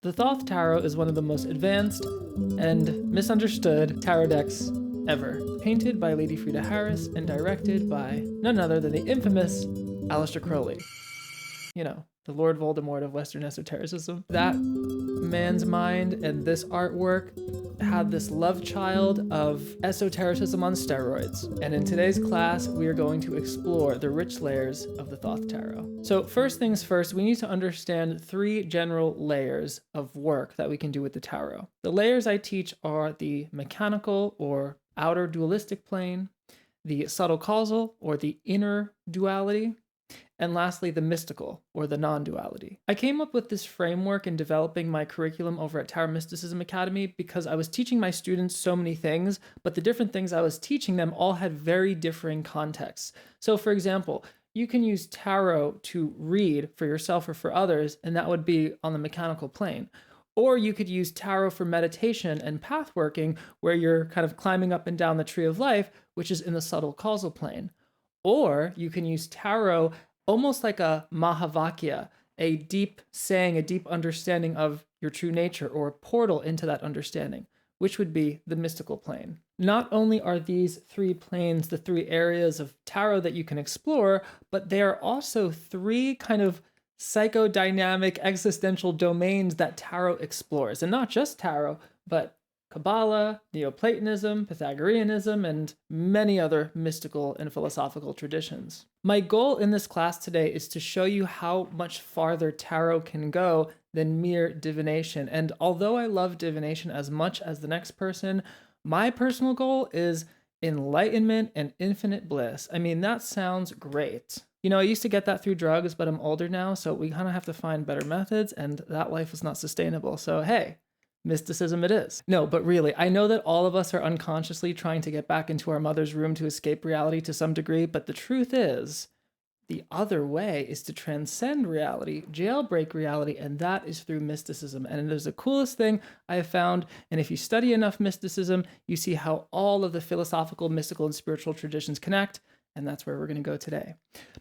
The Thoth Tarot is one of the most advanced and misunderstood tarot decks ever. Painted by Lady Frida Harris and directed by none other than the infamous Aleister Crowley. You know, the Lord Voldemort of Western esotericism. That man's mind and this artwork had this love child of esotericism on steroids. And in today's class, we are going to explore the rich layers of the Thoth Tarot. So first things first, we need to understand three general layers of work that we can do with the tarot. The layers I teach are the mechanical or outer dualistic plane, the subtle causal or the inner duality, and lastly, the mystical, or the non-duality. I came up with this framework in developing my curriculum over at Tarot Mysticism Academy because I was teaching my students so many things, but the different things I was teaching them all had very differing contexts. So for example, you can use tarot to read for yourself or for others, and that would be on the mechanical plane. Or you could use tarot for meditation and path working, where you're kind of climbing up and down the tree of life, which is in the subtle causal plane. Or you can use tarot almost like a Mahavakya, a deep saying, a deep understanding of your true nature, or a portal into that understanding, which would be the mystical plane. Not only are these three planes the three areas of tarot that you can explore, but they are also three kind of psychodynamic existential domains that tarot explores. And not just tarot, but Qabalah, Neoplatonism, Pythagoreanism, and many other mystical and philosophical traditions. My goal in this class today is to show you how much farther tarot can go than mere divination. And although I love divination as much as the next person, my personal goal is enlightenment and infinite bliss. I mean, that sounds great. You know, I used to get that through drugs, but I'm older now, so we kind of have to find better methods, and that life is not sustainable. So hey, mysticism it is. No, but really, I know that all of us are unconsciously trying to get back into our mother's room to escape reality to some degree, but the truth is, the other way is to transcend reality, jailbreak reality, and that is through mysticism. And it is the coolest thing I have found, and if you study enough mysticism, you see how all of the philosophical, mystical, and spiritual traditions connect, and that's where we're going to go today.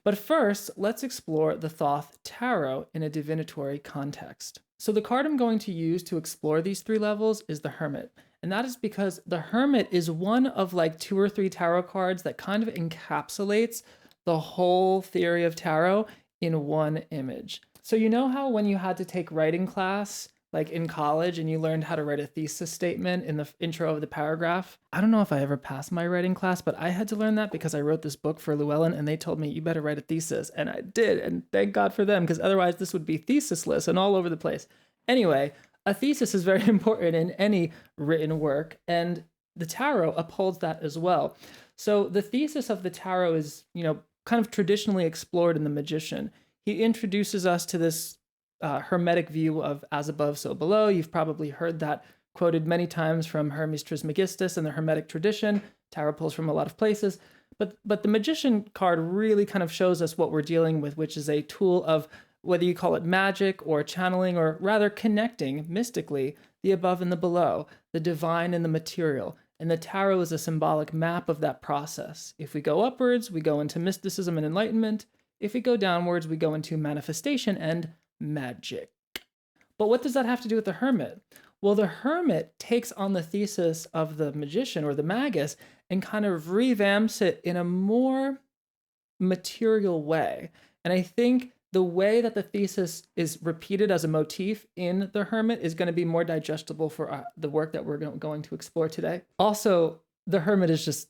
But first, let's explore the Thoth Tarot in a divinatory context. So the card I'm going to use to explore these three levels is the Hermit. And that is because the Hermit is one of like 2 or 3 tarot cards that kind of encapsulates the whole theory of tarot in one image. So you know how when you had to take writing class, like in college, and you learned how to write a thesis statement in the intro of the paragraph? I don't know if I ever passed my writing class, but I had to learn that because I wrote this book for Llewellyn and they told me, you better write a thesis. And I did, and thank God for them, because otherwise this would be thesisless and all over the place. Anyway, a thesis is very important in any written work, and the tarot upholds that as well. So the thesis of the tarot is, you know, kind of traditionally explored in The Magician. He introduces us to this hermetic view of as above, so below. You've probably heard that quoted many times from Hermes Trismegistus and the Hermetic tradition. Tarot pulls from a lot of places. But the Magician card really kind of shows us what we're dealing with, which is a tool of, whether you call it magic or channeling, or rather connecting mystically the above and the below, the divine and the material. And the tarot is a symbolic map of that process. If we go upwards, we go into mysticism and enlightenment. If we go downwards, we go into manifestation and magic. But what does that have to do with the Hermit? Well, the Hermit takes on the thesis of the Magician or the Magus and kind of revamps it in a more material way. And I think the way that the thesis is repeated as a motif in the Hermit is going to be more digestible for the work that we're going to explore today. Also, the Hermit is just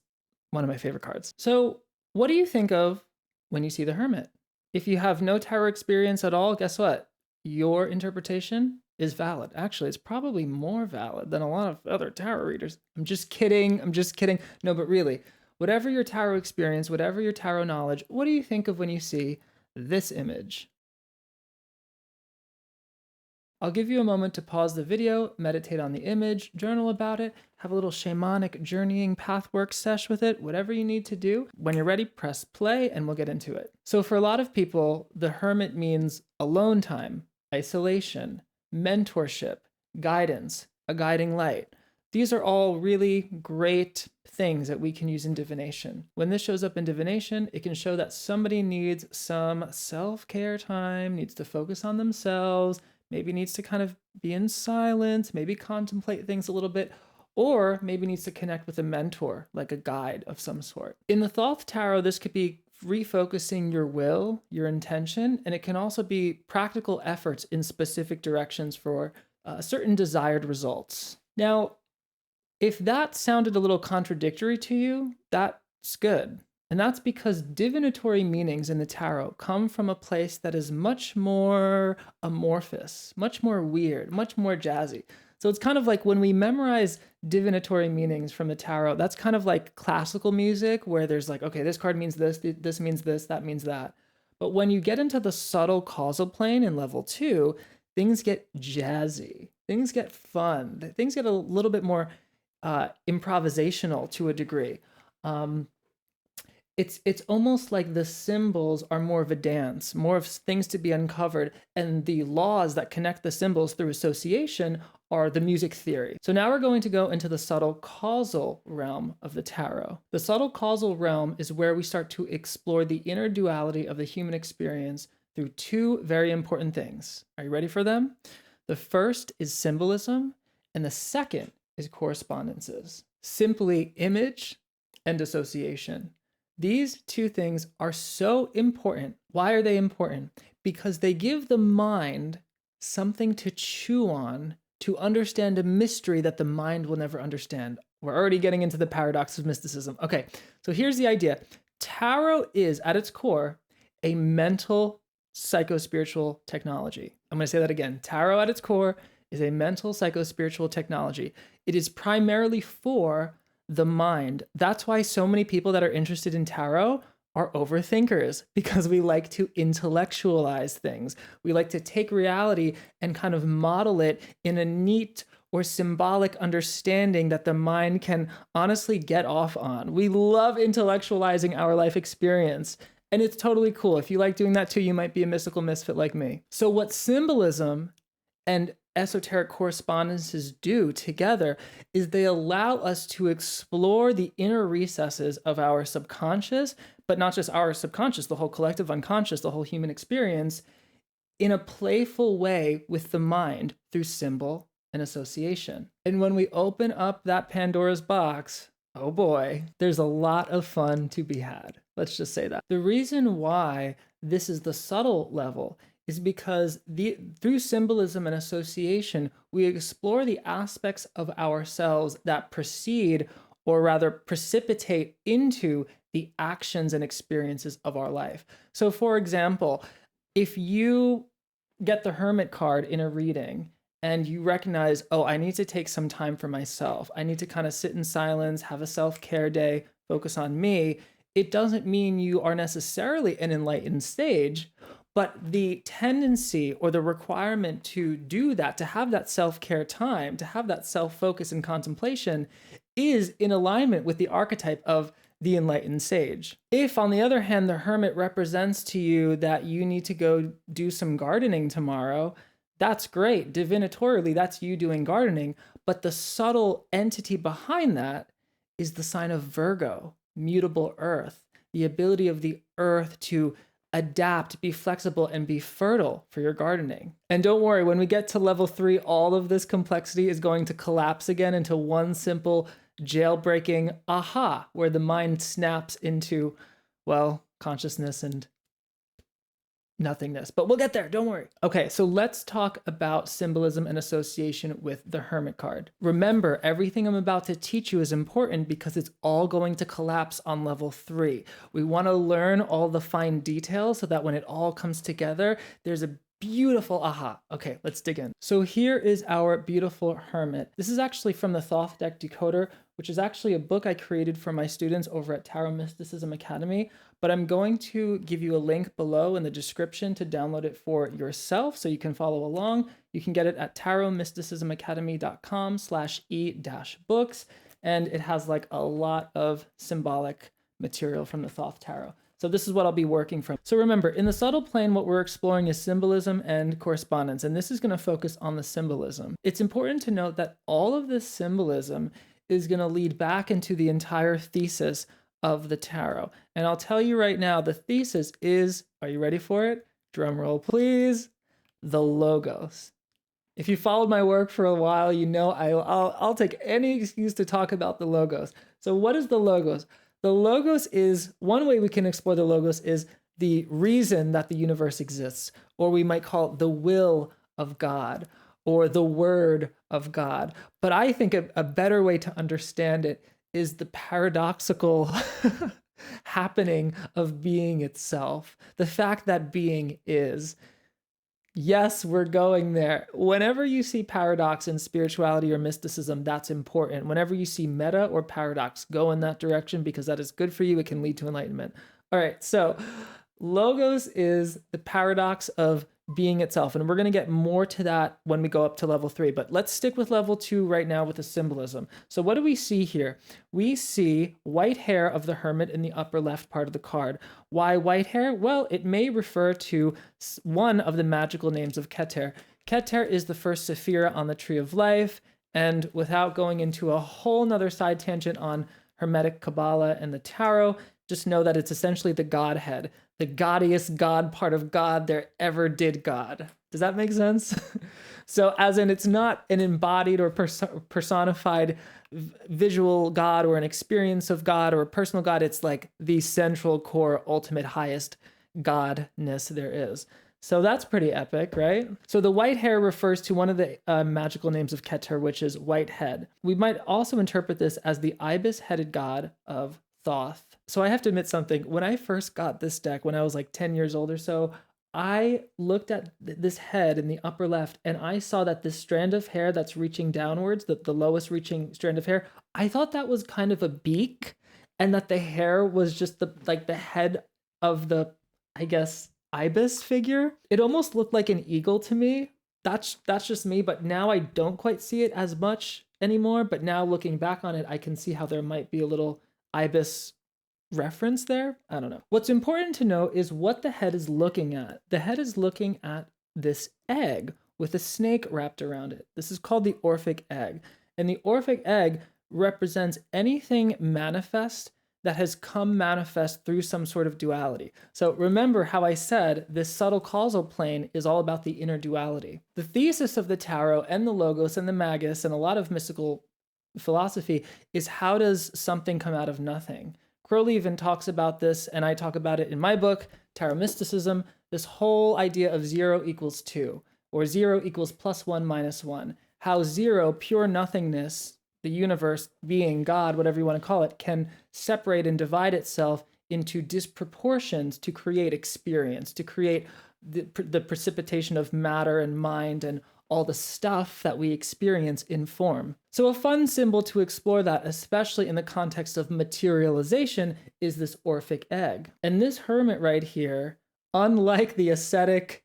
one of my favorite cards. So what do you think of when you see the Hermit? If you have no tarot experience at all, guess what? Your interpretation is valid. Actually, it's probably more valid than a lot of other tarot readers. I'm just kidding. No, but really, whatever your tarot experience, whatever your tarot knowledge, what do you think of when you see this image? I'll give you a moment to pause the video, meditate on the image, journal about it, have a little shamanic journeying pathwork sesh with it, whatever you need to do. When you're ready, press play and we'll get into it. So for a lot of people, the Hermit means alone time, isolation, mentorship, guidance, a guiding light. These are all really great things that we can use in divination. When this shows up in divination, it can show that somebody needs some self-care time, needs to focus on themselves, maybe needs to kind of be in silence, maybe contemplate things a little bit, or maybe needs to connect with a mentor, like a guide of some sort. In the Thoth Tarot, this could be refocusing your will, your intention, and it can also be practical efforts in specific directions for certain desired results. Now, if that sounded a little contradictory to you, that's good. And that's because divinatory meanings in the tarot come from a place that is much more amorphous, much more weird, much more jazzy. So it's kind of like when we memorize divinatory meanings from the tarot, that's kind of like classical music where there's like, okay, this card means this means this, that means that. But when you get into the subtle causal plane in level 2, things get jazzy, things get fun, things get a little bit more improvisational to a degree. It's almost like the symbols are more of a dance, more of things to be uncovered, and the laws that connect the symbols through association are the music theory. So now we're going to go into the subtle causal realm of the tarot. The subtle causal realm is where we start to explore the inner duality of the human experience through two very important things. Are you ready for them? The first is symbolism, and the second is correspondences. Simply image and association. These two things are so important. Why are they important? Because they give the mind something to chew on to understand a mystery that the mind will never understand. We're already getting into the paradox of mysticism. Okay, so here's the idea. Tarot is, at its core, a mental psycho-spiritual technology. I'm going to say that again. Tarot, at its core, is a mental psycho-spiritual technology. It is primarily for the mind. That's why so many people that are interested in tarot are overthinkers, because we like to intellectualize things. We like to take reality and kind of model it in a neat or symbolic understanding that the mind can honestly get off on. We love intellectualizing our life experience, and it's totally cool. If you like doing that too, you might be a mystical misfit like me. So what symbolism and esoteric correspondences do together is they allow us to explore the inner recesses of our subconscious, but not just our subconscious, the whole collective unconscious, the whole human experience, in a playful way with the mind through symbol and association. And when we open up that Pandora's box, oh boy, there's a lot of fun to be had. Let's just say that. The reason why this is the subtle level is because through symbolism and association, we explore the aspects of ourselves that precede, or rather precipitate into, the actions and experiences of our life. So for example, if you get the Hermit card in a reading and you recognize, oh, I need to take some time for myself, I need to kind of sit in silence, have a self-care day, focus on me, it doesn't mean you are necessarily an enlightened sage, but the tendency or the requirement to do that, to have that self-care time, to have that self-focus and contemplation, is in alignment with the archetype of the enlightened sage. If, on the other hand, the Hermit represents to you that you need to go do some gardening tomorrow, that's great. Divinatorily, that's you doing gardening. But the subtle entity behind that is the sign of Virgo, mutable earth, the ability of the earth to adapt, be flexible, and be fertile for your gardening. And don't worry, when we get to level 3, all of this complexity is going to collapse again into one simple jailbreaking aha, where the mind snaps into, well, consciousness and nothingness. But we'll get there, don't worry. Okay, so let's talk about symbolism and association with the Hermit card. Remember, everything I'm about to teach you is important because it's all going to collapse on level 3. We want to learn all the fine details so that when it all comes together, there's a beautiful aha. Okay, let's dig in. So here is our beautiful Hermit. This is actually from the Thoth Deck Decoder, which is actually a book I created for my students over at Tarot Mysticism Academy, but I'm going to give you a link below in the description to download it for yourself so you can follow along. You can get it at tarotmysticismacademy.com/e-books, and it has like a lot of symbolic material from the Thoth Tarot. So this is what I'll be working from. So remember, in the subtle plane, what we're exploring is symbolism and correspondence, and this is going to focus on the symbolism. It's important to note that all of this symbolism is going to lead back into the entire thesis of the tarot. And I'll tell you right now, the thesis is, are you ready for it? Drum roll, please. The Logos. If you followed my work for a while, you know I'll take any excuse to talk about the logos. So what is the logos? The logos is, one way we can explore the logos is the reason that the universe exists, or we might call it the will of God, or the word of God. But I think a better way to understand it is the paradoxical happening of being itself. The fact that being is. Yes, we're going there. Whenever you see paradox in spirituality or mysticism, that's important. Whenever you see meta or paradox, go in that direction because that is good for you. It can lead to enlightenment. All right, so logos is the paradox of being itself. And we're going to get more to that when we go up to level 3. But let's stick with level 2 right now with the symbolism. So what do we see here? We see white hair of the hermit in the upper left part of the card. Why white hair? Well, it may refer to one of the magical names of Keter. Keter is the first Sephira on the Tree of Life. And without going into a whole nother side tangent on Hermetic Qabalah and the Tarot, just know that it's essentially the Godhead, the gaudiest God part of God there ever did God. Does that make sense? So as in, it's not an embodied or personified visual God or an experience of God or a personal God. It's like the central core, ultimate, highest godness there is. So that's pretty epic, right? So the white hair refers to one of the magical names of Keter, which is white head. We might also interpret this as the ibis-headed god of Thoth. So I have to admit something. When I first got this deck, when I was like 10 years old or so, I looked at this head in the upper left and I saw that this strand of hair that's reaching downwards, the lowest reaching strand of hair, I thought that was kind of a beak and that the hair was just the head of the, I guess, ibis figure. It almost looked like an eagle to me. That's just me, but now I don't quite see it as much anymore. But now looking back on it, I can see how there might be a little ibis reference there. I don't know. What's important to know is what the head is looking at. The head is looking at this egg with a snake wrapped around it. This is called the Orphic egg. And the Orphic egg represents anything manifest that has come manifest through some sort of duality. So remember how I said this subtle causal plane is all about the inner duality. The thesis of the tarot and the logos and the magus and a lot of mystical philosophy is how does something come out of nothing? Crowley even talks about this, and I talk about it in my book, Tarot Mysticism, this whole idea of 0 equals 2, or 0 equals +1 minus 1. How 0, pure nothingness, the universe, being, God, whatever you want to call it, can separate and divide itself into disproportions to create experience, to create the precipitation of matter and mind and all the stuff that we experience in form. So a fun symbol to explore that, especially in the context of materialization, is this Orphic egg. And this hermit right here, unlike the ascetic,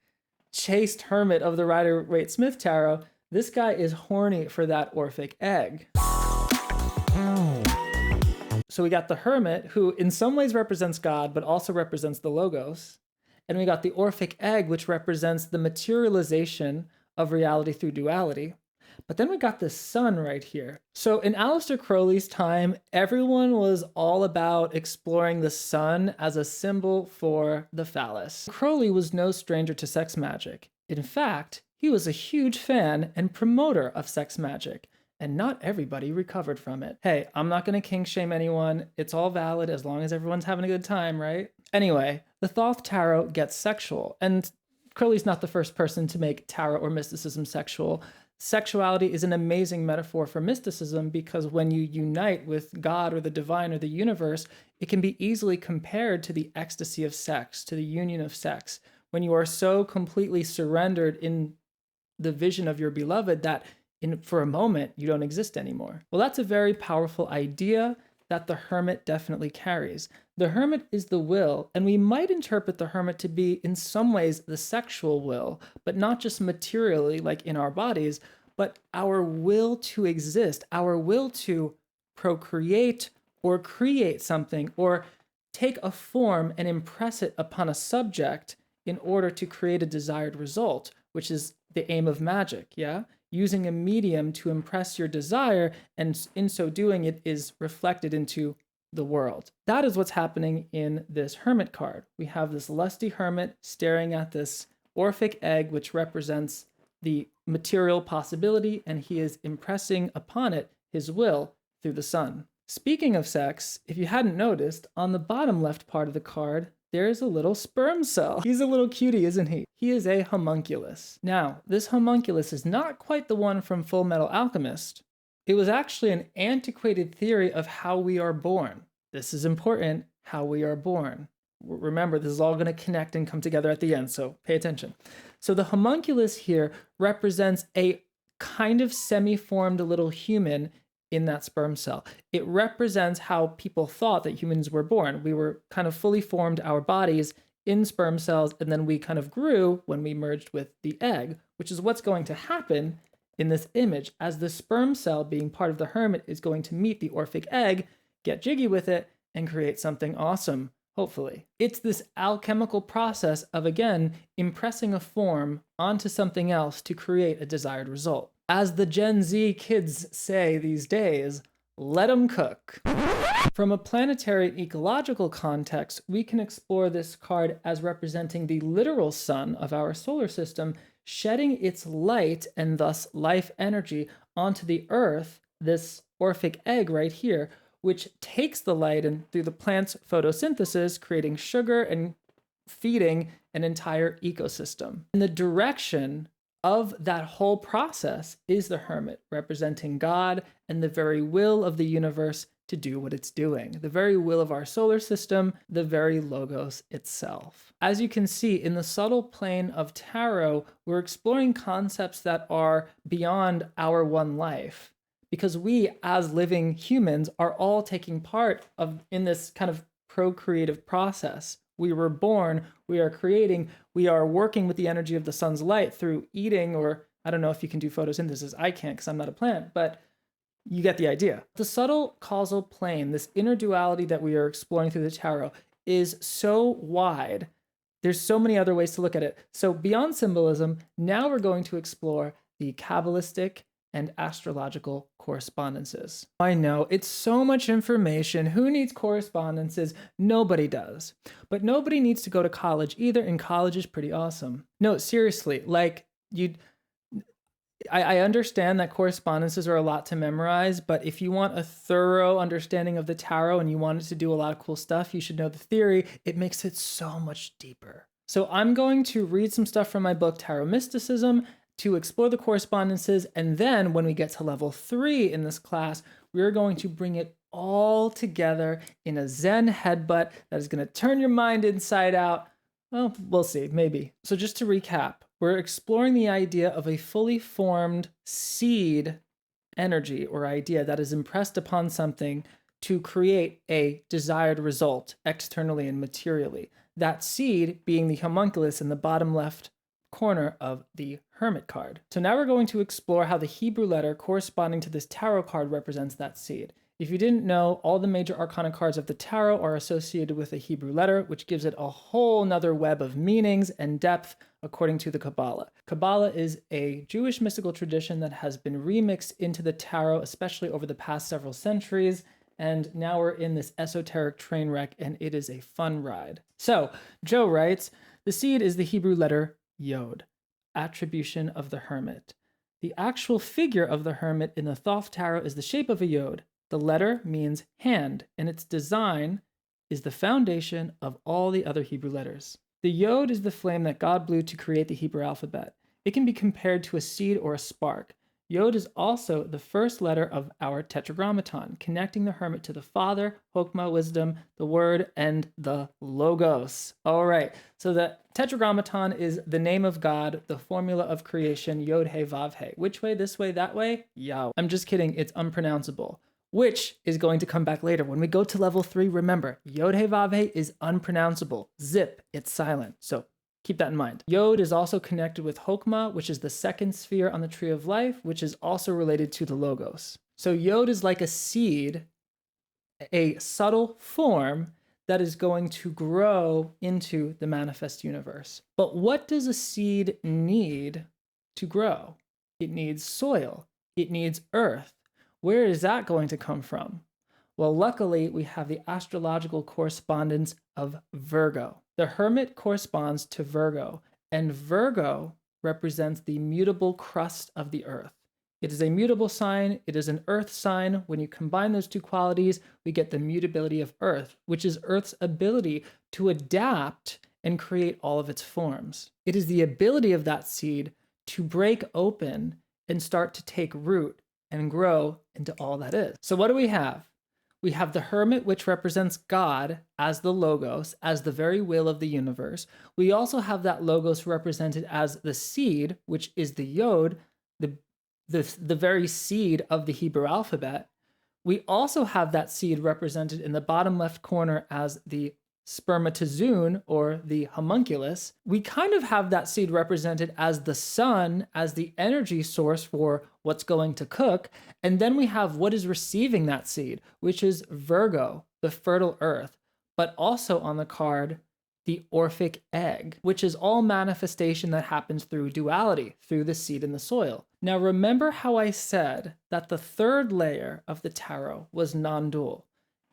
chaste hermit of the Rider-Waite-Smith tarot, this guy is horny for that Orphic egg. So we got the hermit, who in some ways represents God, but also represents the logos. And we got the Orphic egg, which represents the materialization of reality through duality. But then we got the sun right here. So in Aleister Crowley's time, everyone was all about exploring the sun as a symbol for the phallus. Crowley was no stranger to sex magic. In fact, he was a huge fan and promoter of sex magic, and not everybody recovered from it. Hey, I'm not going to kink shame anyone. It's all valid as long as everyone's having a good time, right? Anyway, the Thoth Tarot gets sexual, and Crowley's not the first person to make tarot or mysticism sexual. Sexuality is an amazing metaphor for mysticism because when you unite with God or the divine or the universe, it can be easily compared to the ecstasy of sex, to the union of sex. When you are so completely surrendered in the vision of your beloved that for a moment you don't exist anymore. Well, that's a very powerful idea that the hermit definitely carries. The hermit is the will, and we might interpret the hermit to be in some ways the sexual will, but not just materially like in our bodies, but our will to exist, our will to procreate or create something or take a form and impress it upon a subject in order to create a desired result, which is the aim of magic, yeah? Using a medium to impress your desire, and in so doing, it is reflected into the world. That is what's happening in this hermit card. We have this lusty hermit staring at this Orphic egg, which represents the material possibility, and he is impressing upon it his will through the sun. Speaking of sex, if you hadn't noticed, on the bottom left part of the card, there's a little sperm cell. He's a little cutie, isn't he? He is a homunculus. Now, this homunculus is not quite the one from Full Metal Alchemist. It was actually an antiquated theory of how we are born. This is important, how we are born. Remember, this is all going to connect and come together at the end, so pay attention. So the homunculus here represents a kind of semi-formed little human in that sperm cell. It represents how people thought that humans were born. We were kind of fully formed, our bodies, in sperm cells, and then we kind of grew when we merged with the egg, which is what's going to happen in this image, as the sperm cell, being part of the hermit, is going to meet the Orphic egg, get jiggy with it, and create something awesome, hopefully. It's this alchemical process of, again, impressing a form onto something else to create a desired result. As the Gen Z kids say these days, let 'em cook. From a planetary and ecological context, we can explore this card as representing the literal sun of our solar system, shedding its light and thus life energy onto the earth, this Orphic egg right here, which takes the light and through the plant's photosynthesis, creating sugar and feeding an entire ecosystem. And the direction of that whole process is the hermit, representing God and the very will of the universe to do what it's doing, the very will of our solar system, the very logos itself. As you can see, in the subtle plane of tarot, we're exploring concepts that are beyond our one life, because we, as living humans, are all taking part in this kind of procreative process. We were born, we are creating, we are working with the energy of the sun's light through eating, or I don't know if you can do photosynthesis. I can't because I'm not a plant, but you get the idea. The subtle causal plane, this inner duality that we are exploring through the tarot, is so wide. There's so many other ways to look at it. So beyond symbolism, now we're going to explore the Kabbalistic and astrological correspondences. I know, it's so much information. Who needs correspondences? Nobody does. But nobody needs to go to college either, and college is pretty awesome. No, seriously, like I understand that correspondences are a lot to memorize, but if you want a thorough understanding of the tarot and you want it to do a lot of cool stuff, you should know the theory. It makes it so much deeper. So I'm going to read some stuff from my book, Tarot Mysticism, to explore the correspondences, and then when we get to level 3 in this class, we're going to bring it all together in a Zen headbutt that is going to turn your mind inside out. Well, we'll see, maybe. So just to recap, we're exploring the idea of a fully formed seed energy or idea that is impressed upon something to create a desired result externally and materially. That seed being the homunculus in the bottom left corner of the Hermit card. So now we're going to explore how the Hebrew letter corresponding to this tarot card represents that seed. If you didn't know, all the major arcana cards of the tarot are associated with a Hebrew letter, which gives it a whole nother web of meanings and depth according to the Qabalah. Qabalah is a Jewish mystical tradition that has been remixed into the tarot, especially over the past several centuries, and now we're in this esoteric train wreck, and it is a fun ride. So, Joe writes, the seed is the Hebrew letter Yod, attribution of the hermit. The actual figure of the hermit in the Thoth Tarot is the shape of a Yod. The letter means hand, and its design is the foundation of all the other Hebrew letters. The Yod is the flame that God blew to create the Hebrew alphabet. It can be compared to a seed or a spark. Yod is also the first letter of our tetragrammaton, connecting the hermit to the Father, Chokmah, wisdom, the Word, and the Logos. All right, so the tetragrammaton is the name of God, the formula of creation, Yod, He, Vav, He. Which way, this way, that way? Yahweh. I'm just kidding, it's unpronounceable. Which is going to come back later. When we go to level 3, remember, Yod, He, Vav, He is unpronounceable. Zip, it's silent. So keep that in mind. Yod is also connected with Chokmah, which is the second sphere on the tree of life, which is also related to the Logos. So Yod is like a seed, a subtle form that is going to grow into the manifest universe. But what does a seed need to grow? It needs soil. It needs earth. Where is that going to come from? Well, luckily, we have the astrological correspondence of Virgo. The hermit corresponds to Virgo, and Virgo represents the mutable crust of the earth. It is a mutable sign. It is an earth sign. When you combine those two qualities, we get the mutability of earth, which is earth's ability to adapt and create all of its forms. It is the ability of that seed to break open and start to take root and grow into all that is. So what do we have? We have the Hermit, which represents God as the Logos, as the very will of the universe. We also have that Logos represented as the seed, which is the Yod, the very seed of the Hebrew alphabet. We also have that seed represented in the bottom left corner as the spermatozoon, or the homunculus. We kind of have that seed represented as the sun, as the energy source for what's going to cook. And then we have what is receiving that seed, which is Virgo, the fertile earth, but also on the card, the Orphic egg, which is all manifestation that happens through duality, through the seed in the soil. Now, remember how I said that the third layer of the tarot was non-dual.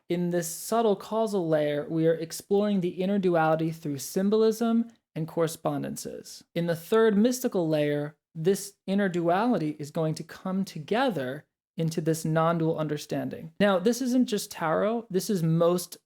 In this subtle causal layer, we are exploring the inner duality through symbolism and correspondences. In the third mystical layer, this inner duality is going to come together into this non-dual understanding. Now, this isn't just tarot. This is most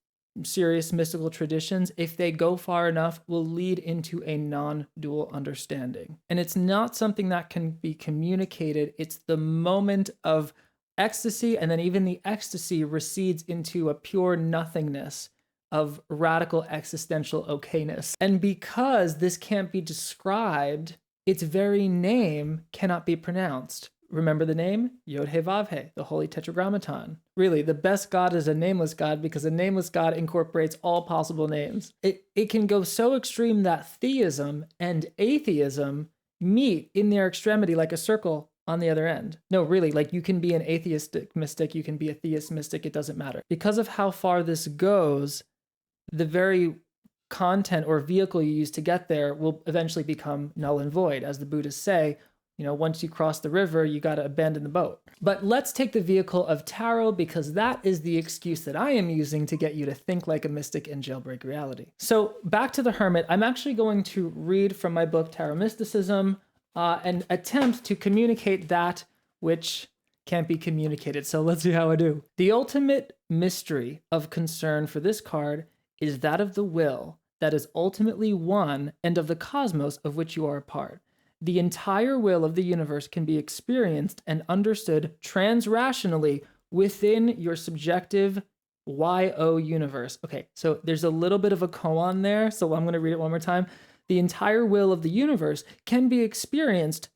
serious mystical traditions. If they go far enough, will lead into a non-dual understanding. And it's not something that can be communicated. It's the moment of ecstasy, and then even the ecstasy recedes into a pure nothingness of radical existential okayness. And because this can't be described, its very name cannot be pronounced. Remember the name? Yod-He-Vav-He, the Holy Tetragrammaton. Really, the best God is a nameless God, because a nameless God incorporates all possible names. It can go so extreme that theism and atheism meet in their extremity like a circle on the other end. No, really, like you can be an atheistic mystic, you can be a theist mystic, it doesn't matter. Because of how far this goes, the very content or vehicle you use to get there will eventually become null and void. As the Buddhists say, once you cross the river, you got to abandon the boat. But let's take the vehicle of tarot, because that is the excuse that I am using to get you to think like a mystic and jailbreak reality. So back to the Hermit, I'm actually going to read from my book, Tarot Mysticism, and attempt to communicate that which can't be communicated. So let's see how I do. The ultimate mystery of concern for this card is that of the will that is ultimately one, and of the cosmos of which you are a part. The entire will of the universe can be experienced and understood transrationally within your subjective YO universe. Okay, so there's a little bit of a koan there, so I'm going to read it one more time. The entire will of the universe can be experienced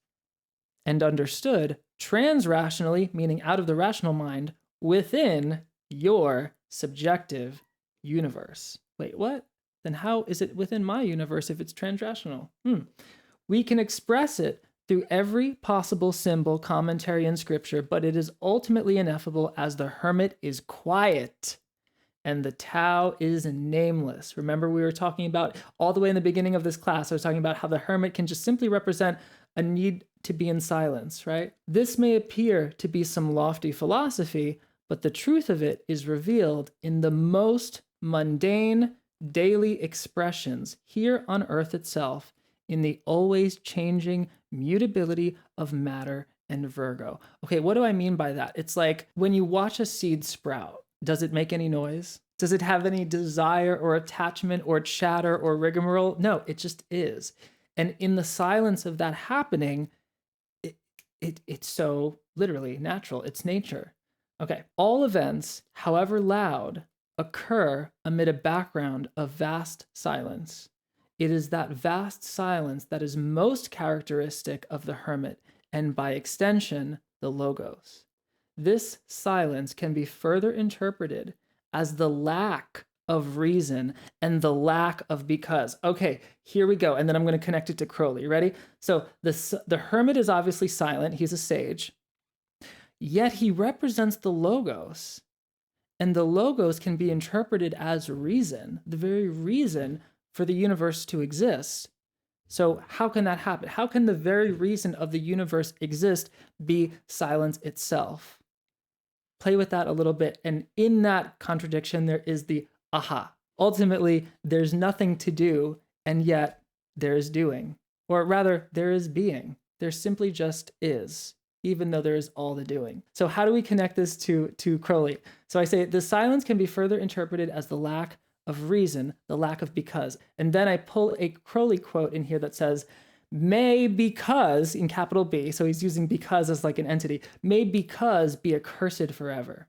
and understood transrationally, meaning out of the rational mind, within your subjective universe. Wait, what? Then how is it within my universe if it's transrational? We can express it through every possible symbol, commentary, and scripture, but it is ultimately ineffable, as the Hermit is quiet and the Tao is nameless. Remember, we were talking about all the way in the beginning of this class, I was talking about how the Hermit can just simply represent a need to be in silence, right? This may appear to be some lofty philosophy, but the truth of it is revealed in the most mundane daily expressions here on earth itself, in the always changing mutability of matter and Virgo. Okay, what do I mean by that? It's like when you watch a seed sprout, does it make any noise? Does it have any desire or attachment or chatter or rigmarole? No, it just is. And in the silence of that happening, it's so literally natural. It's nature. Okay, all events, however loud, occur amid a background of vast silence. It is that vast silence that is most characteristic of the Hermit, and by extension, the Logos. This silence can be further interpreted as the lack of reason and the lack of because. Okay, here we go. And then I'm going to connect it to Crowley. Ready? So the Hermit is obviously silent. He's a sage. Yet he represents the Logos. And the Logos can be interpreted as reason, the very reason for the universe to exist. So how can that happen? How can the very reason of the universe exist be silence itself? Play with that a little bit. And in that contradiction, there is the aha. Ultimately, there's nothing to do, and yet there is doing. Or rather, there is being. There simply just is, even though there is all the doing. So how do we connect this to Crowley? So I say the silence can be further interpreted as the lack of reason, the lack of because. And then I pull a Crowley quote in here that says, may because, in capital B, so he's using because as like an entity, may because be accursed forever.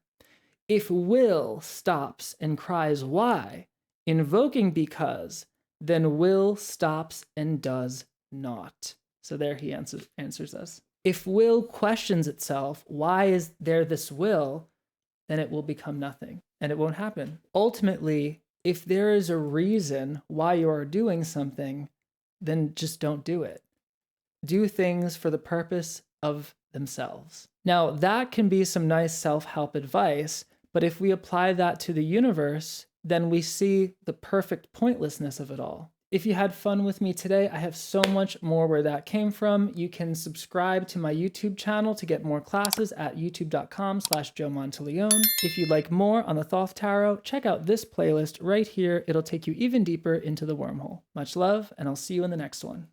If will stops and cries why, invoking because, then will stops and does not. So there he answers us. If will questions itself, why is there this will, then it will become nothing and it won't happen. Ultimately, if there is a reason why you are doing something, then just don't do it. Do things for the purpose of themselves. Now, that can be some nice self-help advice, but if we apply that to the universe, then we see the perfect pointlessness of it all. If you had fun with me today, I have so much more where that came from. You can subscribe to my YouTube channel to get more classes at youtube.com/joemonteleone. If you'd like more on the Thoth Tarot, check out this playlist right here. It'll take you even deeper into the wormhole. Much love, and I'll see you in the next one.